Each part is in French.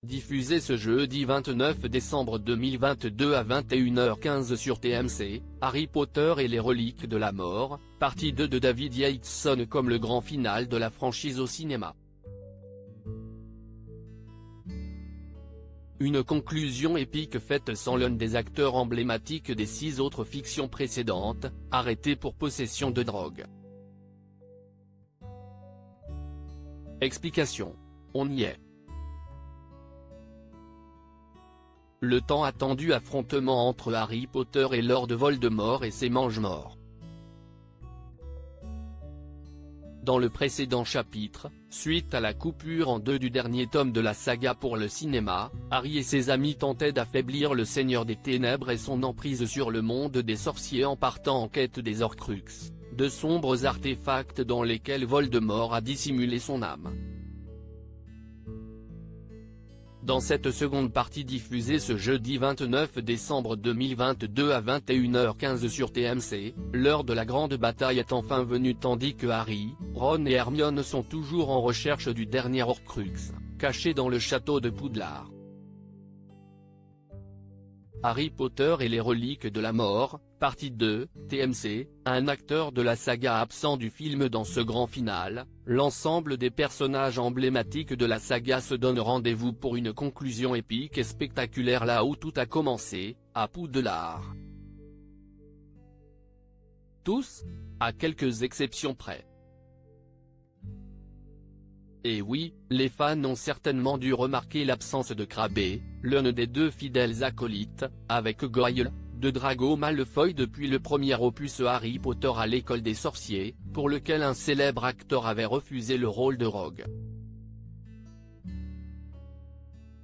Diffusé ce jeudi 29 décembre 2022 à 21h15 sur TMC, Harry Potter et les reliques de la mort, partie 2 de David Yates sonne comme le grand final de la franchise au cinéma. Une conclusion épique faite sans l'un des acteurs emblématiques des 6 autres fictions précédentes, arrêté pour possession de drogue. Explication. On y est. Le tant attendu affrontement entre Harry Potter et Lord Voldemort et ses mange-morts. Dans le précédent chapitre, suite à la coupure en 2 du dernier tome de la saga pour le cinéma, Harry et ses amis tentaient d'affaiblir le Seigneur des Ténèbres et son emprise sur le monde des sorciers en partant en quête des Horcruxes, de sombres artefacts dans lesquels Voldemort a dissimulé son âme. Dans cette seconde partie diffusée ce jeudi 29 décembre 2022 à 21h15 sur TMC, l'heure de la grande bataille est enfin venue tandis que Harry, Ron et Hermione sont toujours en recherche du dernier Horcrux, caché dans le château de Poudlard. Harry Potter et les reliques de la mort, partie 2, TMC, un acteur de la saga absent du film dans ce grand final, l'ensemble des personnages emblématiques de la saga se donnent rendez-vous pour une conclusion épique et spectaculaire là où tout a commencé, à Poudlard. Tous, à quelques exceptions près. Et oui, les fans ont certainement dû remarquer l'absence de Crabbe, l'un des 2 fidèles acolytes, avec Goyle, de Drago Malfoy depuis le premier opus Harry Potter à l'école des sorciers, pour lequel un célèbre acteur avait refusé le rôle de Rogue.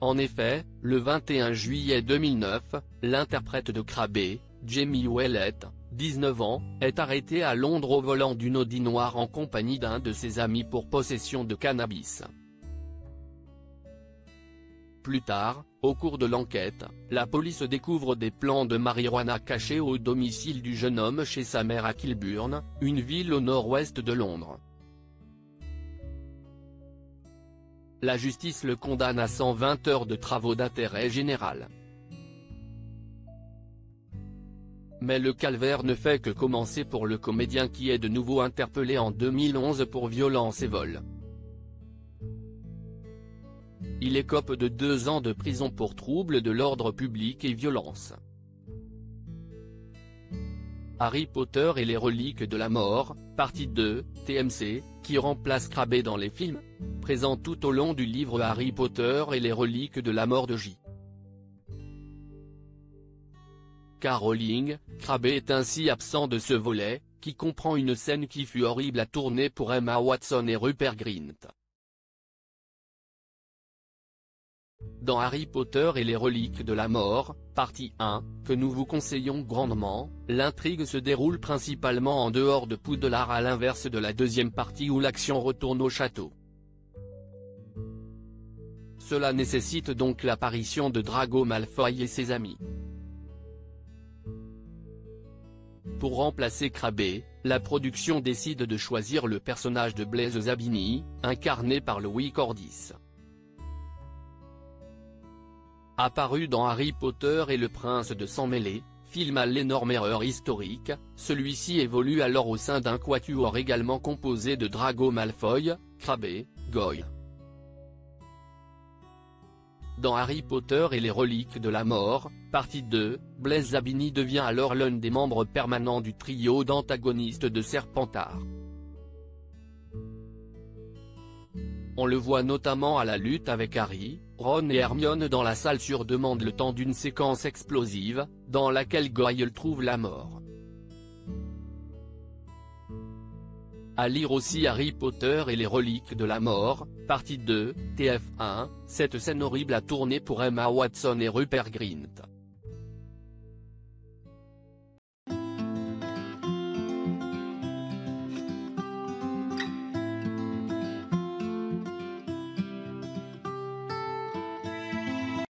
En effet, le 21 juillet 2009, l'interprète de Crabbe, Jamie Ouellet, 19 ans, est arrêté à Londres au volant d'une Audi noire en compagnie d'un de ses amis pour possession de cannabis. Plus tard, au cours de l'enquête, la police découvre des plants de marijuana cachés au domicile du jeune homme chez sa mère à Kilburn, une ville au nord-ouest de Londres. La justice le condamne à 120 heures de travaux d'intérêt général. Mais le calvaire ne fait que commencer pour le comédien qui est de nouveau interpellé en 2011 pour violence et vol. Il écope de 2 ans de prison pour trouble de l'ordre public et violence. Harry Potter et les reliques de la mort, partie 2, TMC, qui remplace Crabbe dans les films, présent tout au long du livre Harry Potter et les reliques de la mort de J. K. Rowling, Crabbe est ainsi absent de ce volet, qui comprend une scène qui fut horrible à tourner pour Emma Watson et Rupert Grint. Dans Harry Potter et les reliques de la mort, partie 1, que nous vous conseillons grandement, l'intrigue se déroule principalement en dehors de Poudlard à l'inverse de la deuxième partie où l'action retourne au château. Cela nécessite donc l'apparition de Drago Malfoy et ses amis. Pour remplacer Crabbe, la production décide de choisir le personnage de Blaise Zabini, incarné par Louis Cordis. Apparu dans Harry Potter et le Prince de Sang-Mêlé, film à l'énorme erreur historique, celui-ci évolue alors au sein d'un quatuor également composé de Drago Malfoy, Crabbe, Goyle. Dans Harry Potter et les reliques de la mort, partie 2, Blaise Zabini devient alors l'un des membres permanents du trio d'antagonistes de Serpentard. On le voit notamment à la lutte avec Harry, Ron et Hermione dans la salle sur demande le temps d'une séquence explosive, dans laquelle Goyle trouve la mort. À lire aussi Harry Potter et les reliques de la mort, partie 2, TF1, cette scène horrible a tourné pour Emma Watson et Rupert Grint.